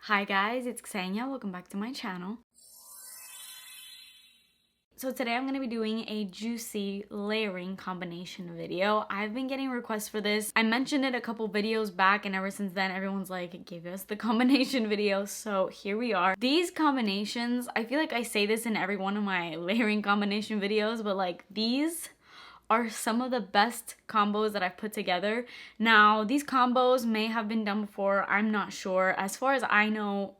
Hi guys, it's Ksenia. Welcome back to my channel. So today I'm going to be doing a juicy layering combination video. I've been getting requests for this. I mentioned it a couple videos back and ever since then everyone's like, give us the combination video. So here we are. These combinations, I feel like I say this in every one of my layering combination videos, but like these are some of the best combos that I've put together. Now, these combos may have been done before, I'm not sure. As far as I know,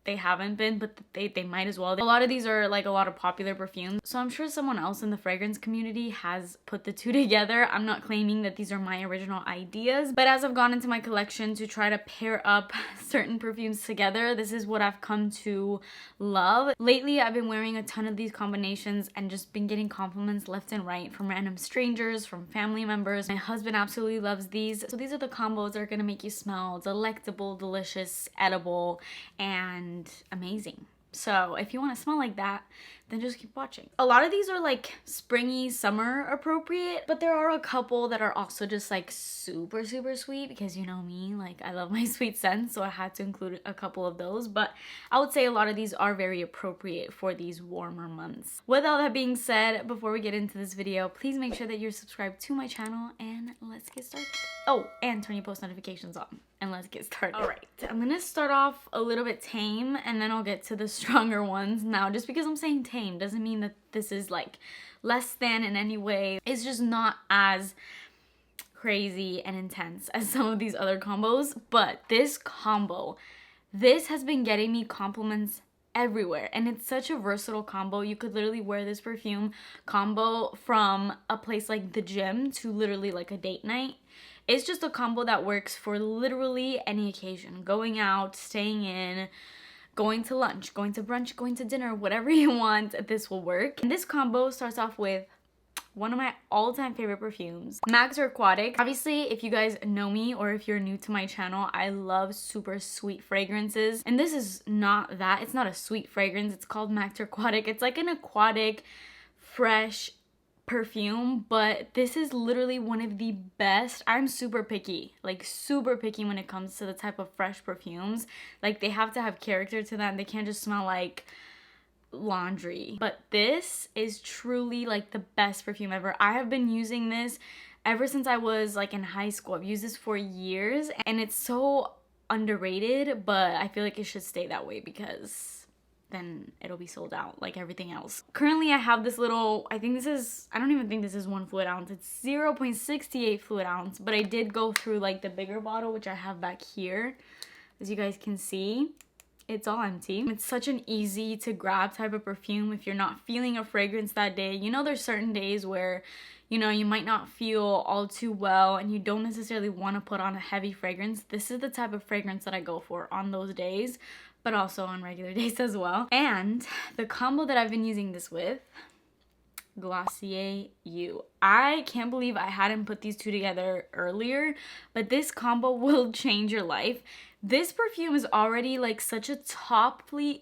they haven't been, but they might as well. A lot of these are like a lot of popular perfumes, so I'm sure someone else in the fragrance community has put the two together. I'm not claiming that these are my original ideas, but as I've gone into my collection to try to pair up certain perfumes together, this is what I've come to love. Lately, I've been wearing a ton of these combinations and just been getting compliments left and right from random strangers, from family members. My husband absolutely loves these. So these are the combos that are gonna make you smell delectable, delicious, edible, and amazing. So if you want to smell like that, then just keep watching. A lot of these are like springy, summer appropriate, but there are a couple that are also just like super sweet, because you know me, like I love my sweet scents, so I had to include a couple of those. But I would say a lot of these are very appropriate for these warmer months. With all that being said, before we get into this video, please make sure that you're subscribed to my channel and let's get started. Oh, and turn your post notifications on. And let's get started. All right, I'm gonna start off a little bit tame and then I'll get to the stronger ones. Now, just because I'm saying tame doesn't mean that this is like less than in any way. It's just not as crazy and intense as some of these other combos. But this combo, this has been getting me compliments everywhere, and it's such a versatile combo. You could literally wear this perfume combo from a place like the gym to literally like a date night. It's just a combo that works for literally any occasion. Going out, staying in, going to lunch, going to brunch, going to dinner, whatever you want, this will work. And this combo starts off with one of my all-time favorite perfumes, Max Aquatic. Obviously, if you guys know me or if you're new to my channel, I love super sweet fragrances. And this is not that. It's not a sweet fragrance. It's called Max Aquatic. It's like an aquatic, fresh perfume, but this is literally one of the best. I'm super picky, like super picky when it comes to the type of fresh perfumes. Like they have to have character to them. They can't just smell like laundry. But this is truly like the best perfume ever. I have been using this ever since I was like in high school. I've used this for years and it's so underrated, but I feel like it should stay that way because then it'll be sold out like everything else. Currently I have this little, I don't even think this is 1 fluid ounce. It's 0.68 fluid ounce, but I did go through like the bigger bottle, which I have back here. As you guys can see, it's all empty. It's such an easy to grab type of perfume if you're not feeling a fragrance that day. You know, there's certain days where, you know, you might not feel all too well and you don't necessarily want to put on a heavy fragrance. This is the type of fragrance that I go for on those days, but also on regular days as well. And the combo that I've been using this with, Glossier You. I can't believe I hadn't put these two together earlier, but this combo will change your life. This perfume is already like such a toply,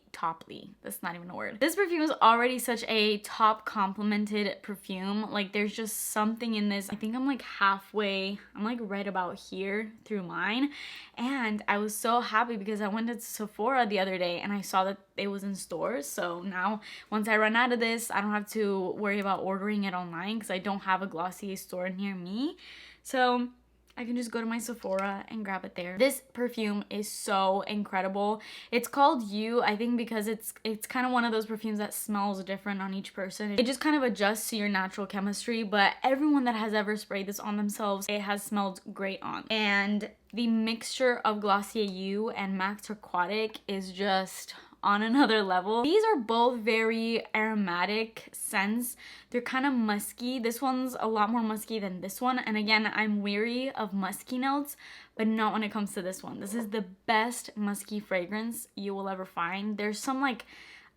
that's not even a word. This perfume is already such a top complimented perfume. Like there's just something in this. I think I'm like halfway, I'm like right about here through mine. And I was so happy because I went to Sephora the other day and I saw that it was in stores. So now once I run out of this, I don't have to worry about ordering it online because I don't have a Glossier store near me. So I can just go to my Sephora and grab it there. This perfume is so incredible. It's called You, I think because it's kind of one of those perfumes that smells different on each person. It just kind of adjusts to your natural chemistry, but everyone that has ever sprayed this on themselves, it has smelled great on. And the mixture of Glossier You and Max Aquatic is just on another level. These are both very aromatic scents. They're kind of musky. This one's a lot more musky than this one. And again, I'm weary of musky notes, but not when it comes to this one. This is the best musky fragrance you will ever find. There's some like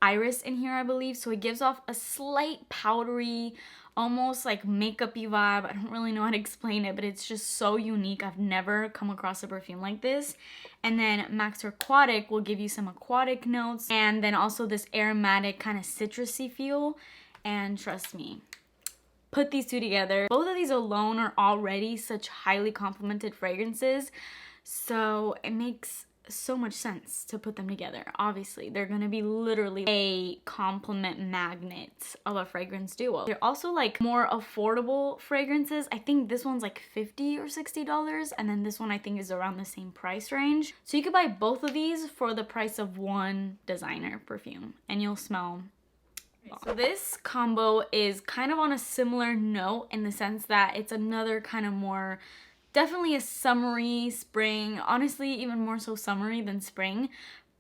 iris in here, I believe, so it gives off a slight powdery, almost like makeup-y vibe. I don't really know how to explain it, but it's just so unique. I've never come across a perfume like this. And then Max Aquatic will give you some aquatic notes and then also this aromatic kind of citrusy feel. And trust me, put these two together. Both of these alone are already such highly complimented fragrances, so it makes so much sense to put them together. Obviously, they're gonna be literally a compliment magnet of a fragrance duo. They're also like more affordable fragrances. I think this one's like $50 or $60, and then this one I think is around the same price range. So you could buy both of these for the price of one designer perfume, and you'll smell. So this combo is kind of on a similar note in the sense that it's another kind of more, definitely a summery spring, honestly even more so summery than spring,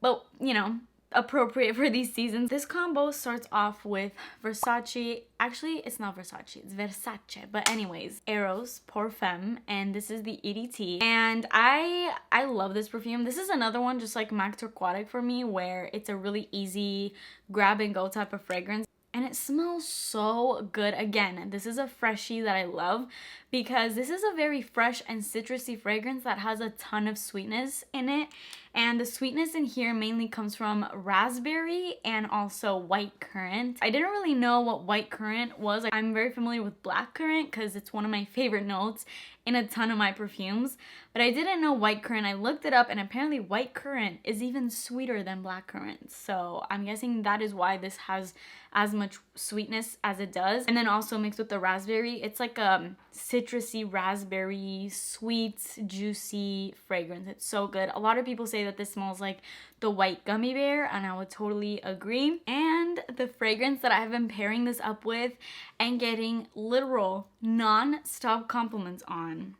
but you know, appropriate for these seasons. This combo starts off with Versace, actually it's not Versace, it's Versace, but anyways, Eros Perfume, and this is the EDT, and I love this perfume. This is another one just like Mac Aquatic for me, where it's a really easy grab and go type of fragrance. And it smells so good. Again, this is a freshie that I love because this is a very fresh and citrusy fragrance that has a ton of sweetness in it. And the sweetness in here mainly comes from raspberry and also white currant. I didn't really know what white currant was. I'm very familiar with black currant because it's one of my favorite notes in a ton of my perfumes. But I didn't know white currant. I looked it up and apparently white currant is even sweeter than black currant. So I'm guessing that is why this has as much sweetness as it does. And then also mixed with the raspberry, it's like a citrusy raspberry, sweet, juicy fragrance. It's so good. A lot of people say that this smells like the white gummy bear, and I would totally agree. And the fragrance that I have been pairing this up with and getting literal non-stop compliments on,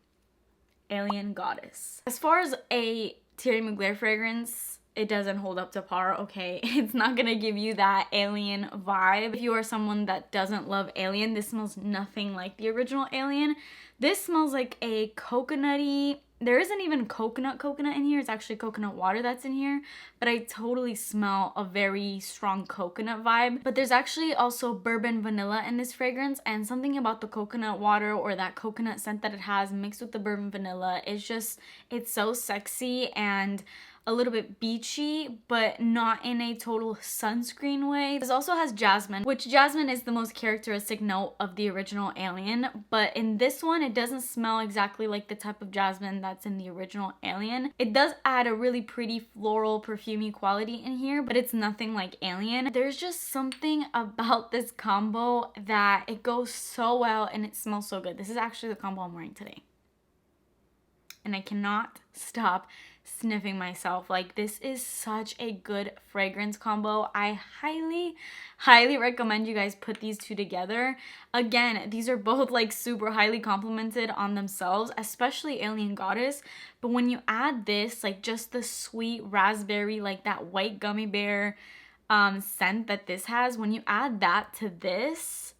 Alien Goddess. As far as a Thierry Mugler fragrance, it doesn't hold up to par, okay? It's not gonna give you that Alien vibe. If you are someone that doesn't love Alien, this smells nothing like the original Alien. This smells like a coconutty, there isn't even coconut in here, it's actually coconut water that's in here, but I totally smell a very strong coconut vibe. But there's actually also bourbon vanilla in this fragrance, and something about the coconut water or that coconut scent that it has mixed with the bourbon vanilla, it's so sexy and a little bit beachy, but not in a total sunscreen way. This also has jasmine, which jasmine is the most characteristic note of the original Alien, but in this one, it doesn't smell exactly like the type of jasmine that's in the original Alien. It does add a really pretty floral, perfumey quality in here, but it's nothing like Alien. There's just something about this combo that it goes so well and it smells so good. This is actually the combo I'm wearing today. And I cannot stop sniffing myself. Like, this is such a good fragrance combo. I highly recommend you guys put these two together. Again, these are both like super highly complimented on themselves, especially Alien Goddess, but when you add this, like just the sweet raspberry, like that white gummy bear scent that this has, when you add that to this,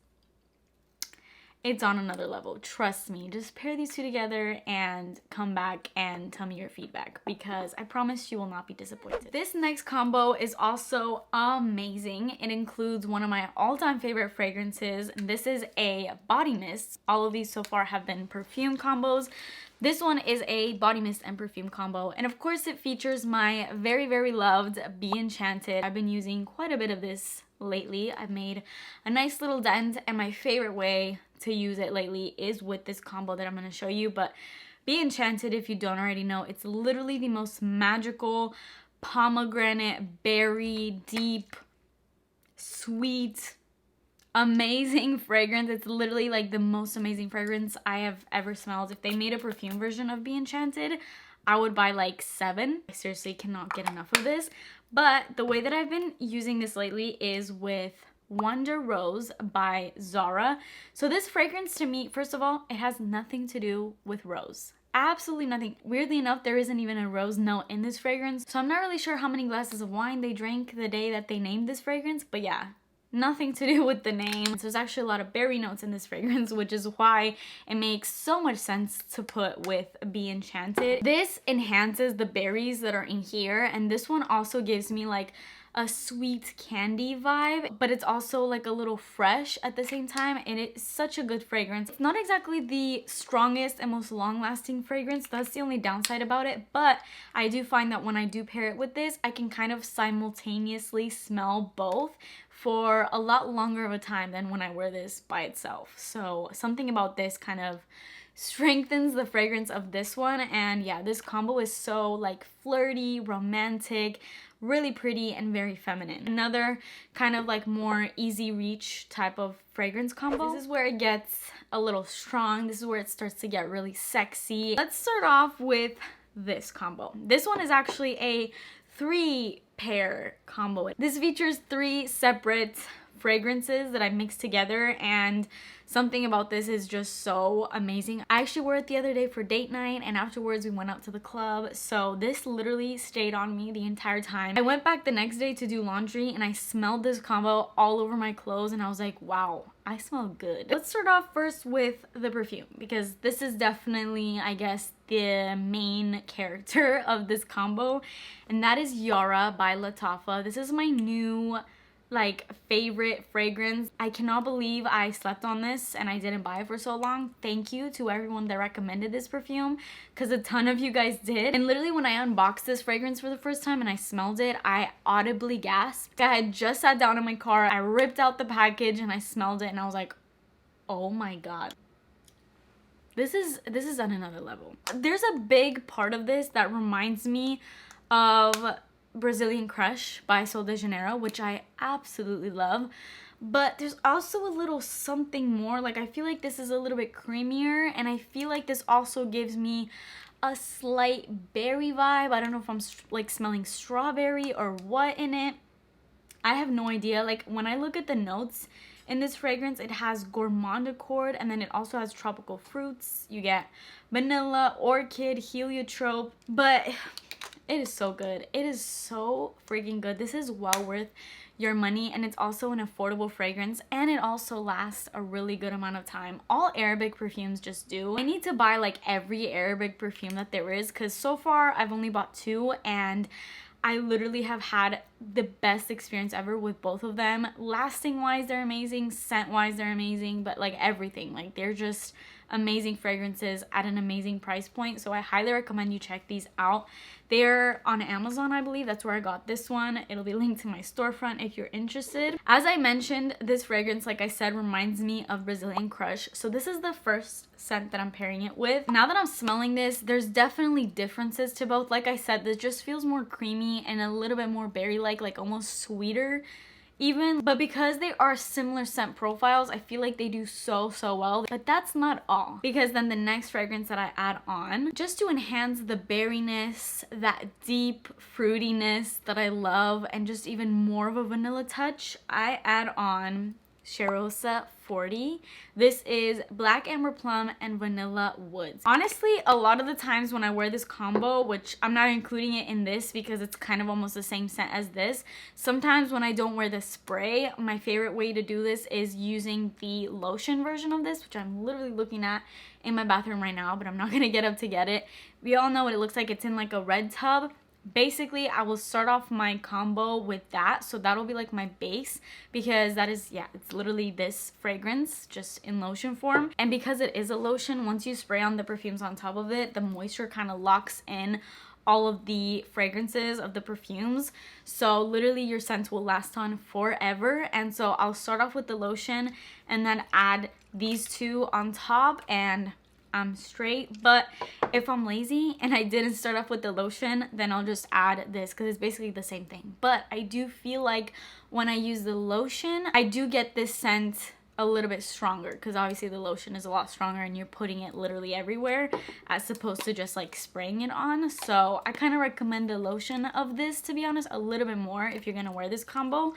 it's on another level. Trust me. Just pair these two together and come back and tell me your feedback, because I promise you will not be disappointed. This next combo is also amazing. It includes one of my all-time favorite fragrances. This is a body mist. All of these so far have been perfume combos. This one is a body mist and perfume combo, and of course it features my very loved Be Enchanted. I've been using quite a bit of this lately. I've made a nice little dent, and my favorite way to use it lately is with this combo that I'm going to show you. But Be Enchanted, if you don't already know, it's literally the most magical pomegranate, berry, deep, sweet, amazing fragrance. It's literally like the most amazing fragrance I have ever smelled. If they made a perfume version of Be Enchanted, I would buy like 7. I seriously cannot get enough of this. But the way that I've been using this lately is with Wonder Rose by Yara. So this fragrance to me, first of all, it has nothing to do with rose. Absolutely nothing. Weirdly enough, there isn't even a rose note in this fragrance. So I'm not really sure how many glasses of wine they drank the day that they named this fragrance, but yeah, nothing to do with the name. So there's actually a lot of berry notes in this fragrance, which is why it makes so much sense to put with Be Enchanted. This enhances the berries that are in here, and this one also gives me like a sweet candy vibe, but it's also like a little fresh at the same time, and it's such a good fragrance. It's not exactly the strongest and most long-lasting fragrance. That's the only downside about it, but I do find that when I do pair it with this, I can kind of simultaneously smell both for a lot longer of a time than when I wear this by itself. So something about this kind of strengthens the fragrance of this one. And yeah, this combo is so like flirty, romantic, really pretty, and very feminine. Another kind of like more easy reach type of fragrance combo. This is where it gets a little strong. This is where it starts to get really sexy. Let's start off with this combo. This one is actually a 3-pair combo. This features 3 separate fragrances that I mixed together, and something about this is just so amazing. I actually wore it the other day for date night, and afterwards we went out to the club, so this literally stayed on me the entire time. I went back the next day to do laundry and I smelled this combo all over my clothes, and I was like, wow, I smell good. Let's start off first with the perfume, because this is definitely, I guess, the main character of this combo, and that is Yara by Lattafa. This is my new like favorite fragrance. I cannot believe I slept on this and I didn't buy it for so long. Thank you to everyone that recommended this perfume, because a ton of you guys did. And literally when I unboxed this fragrance for the first time and I smelled it, I audibly gasped. I had just sat down in my car, I ripped out the package and I smelled it and I was like, oh my god. This is on another level. There's a big part of this that reminds me of Brazilian Crush by Sol de Janeiro, which I absolutely love, but there's also a little something more. Like, I feel like this is a little bit creamier, and I feel like this also gives me a slight berry vibe. I don't know if I'm like smelling strawberry or what in it. I have no idea. Like, when I look at the notes in this fragrance, it has gourmand accord, and then it also has tropical fruits. You get vanilla, orchid, heliotrope, but it is so good. It is so freaking good. This is well worth your money, and it's also an affordable fragrance, and it also lasts a really good amount of time. All Arabic perfumes just do. I need to buy like every Arabic perfume that there is, because so far I've only bought 2, and I literally have had the best experience ever with both of them. Lasting wise, they're amazing. Scent wise, they're amazing. But like everything, like they're just amazing fragrances at an amazing price point. So I highly recommend you check these out. They're on Amazon, I believe. That's where I got this one. It'll be linked to my storefront if you're interested. As I mentioned, this fragrance, like I said, reminds me of Brazilian Crush. So this is the first scent that I'm pairing it with. Now that I'm smelling this, there's definitely differences to both. Like I said, this just feels more creamy and a little bit more berry-like, like almost sweeter even. But because they are similar scent profiles, I feel like they do so well. But that's not all, because then the next fragrance that I add on, just to enhance the berryness, that deep fruitiness that I love, and just even more of a vanilla touch, I add on Cheirosa 40. This is Black Amber Plum and Vanilla Woods. Honestly, a lot of the times when I wear this combo, which I'm not including it in this because it's kind of almost the same scent as this, sometimes when I don't wear the spray, my favorite way to do this is using the lotion version of this, which I'm literally looking at in my bathroom right now, but I'm not gonna get up to get it. We all know what it looks like. It's in like a red tub. Basically, I will start off my combo with that, so that'll be like my base, because that is, yeah, it's literally this fragrance just in lotion form. And because it is a lotion, once you spray on the perfumes on top of it, the moisture kind of locks in all of the fragrances of the perfumes, so literally your scent will last on forever. And so I'll start off with the lotion and then add these 2 on top, and I'm straight. But if I'm lazy and I didn't start off with the lotion, then I'll just add this, because it's basically the same thing. But I do feel like when I use the lotion, I do get this scent a little bit stronger, because obviously the lotion is a lot stronger and you're putting it literally everywhere as opposed to just like spraying it on. So I kind of recommend the lotion of this, to be honest, a little bit more if you're gonna wear this combo.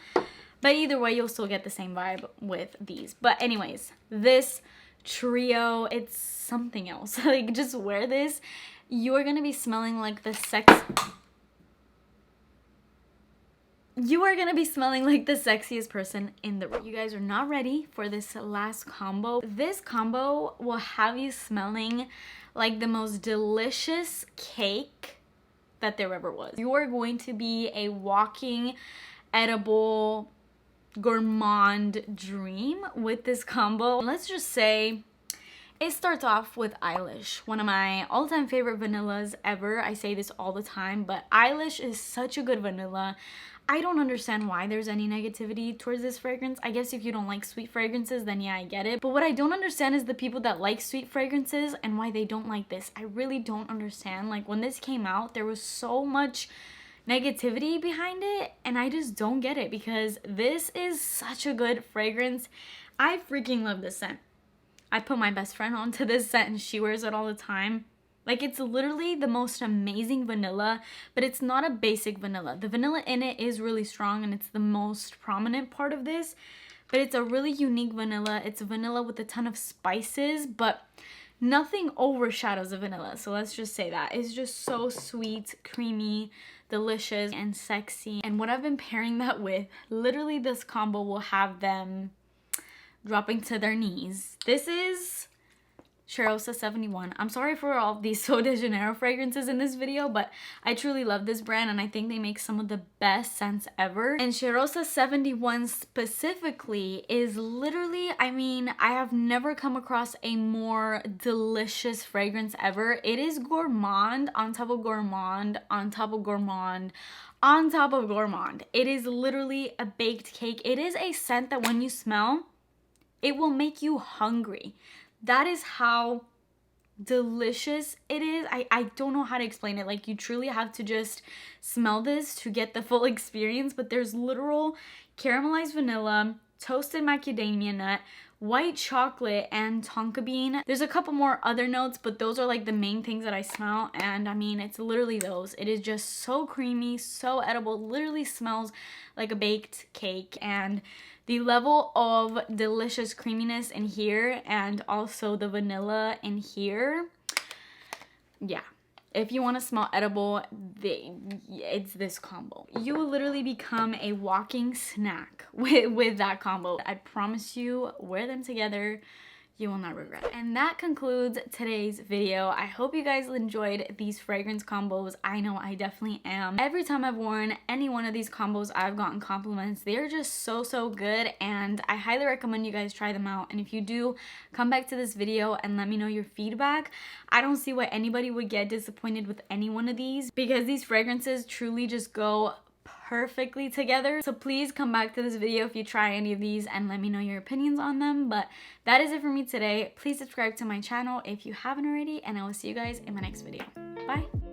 But either way, you'll still get the same vibe with these. But anyways, this trio, it's something else. Like, just wear this, you're gonna be smelling like the sexiest person in the room. You guys are not ready for this last combo. This combo will have you smelling like the most delicious cake that there ever was. You are going to be a walking edible gourmand dream with this combo. Let's just say It starts off with Eilish, one of my all-time favorite vanillas ever. I say this all the time, but Eilish is such a good vanilla. I don't understand why there's any negativity towards this fragrance. I guess if you don't like sweet fragrances, then yeah, I get it. But what I don't understand is the people that like sweet fragrances and why they don't like this. I really don't understand. Like, when this came out, there was so much negativity behind it, and I just don't get it, because this is such a good fragrance. I freaking love this scent. I put my best friend onto this scent and she wears it all the time. Like, it's literally the most amazing vanilla, but it's not a basic vanilla. The vanilla in it is really strong and it's the most prominent part of this, but it's a really unique vanilla. It's a vanilla with a ton of spices, but nothing overshadows the vanilla. So let's just say that. It's just so sweet, creamy, delicious, and sexy. And what I've been pairing that with, literally this combo will have them dropping to their knees. This is Cheirosa 71. I'm sorry for all these Sol de Janeiro fragrances in this video, but I truly love this brand and I think they make some of the best scents ever. And Cheirosa 71 specifically is literally, I mean, I have never come across a more delicious fragrance ever. It is gourmand on top of gourmand on top of gourmand on top of gourmand. It is literally a baked cake. It is a scent that when you smell, it will make you hungry. That is how delicious it is. I don't know how to explain it. Like, you truly have to just smell this to get the full experience. But there's literal caramelized vanilla, toasted macadamia nut, white chocolate, and tonka bean. There's a couple more other notes, but those are like the main things that I smell. And I mean, it's literally those. It is just so creamy, so edible. Literally smells like a baked cake. And the level of delicious creaminess in here and also the vanilla in here, yeah. If you want to smell edible, it's this combo. You will literally become a walking snack with that combo. I promise you, wear them together. You will not regret it. And that concludes today's video. I hope you guys enjoyed these fragrance combos. I know I definitely am. Every time I've worn any one of these combos, I've gotten compliments. They're just so good, and I highly recommend you guys try them out. And if you do, come back to this video and let me know your feedback. I don't see why anybody would get disappointed with any one of these, because these fragrances truly just go perfectly together. So please come back to this video if you try any of these and let me know your opinions on them. But that is it for me today. Please subscribe to my channel if you haven't already, and I will see you guys in my next video. Bye.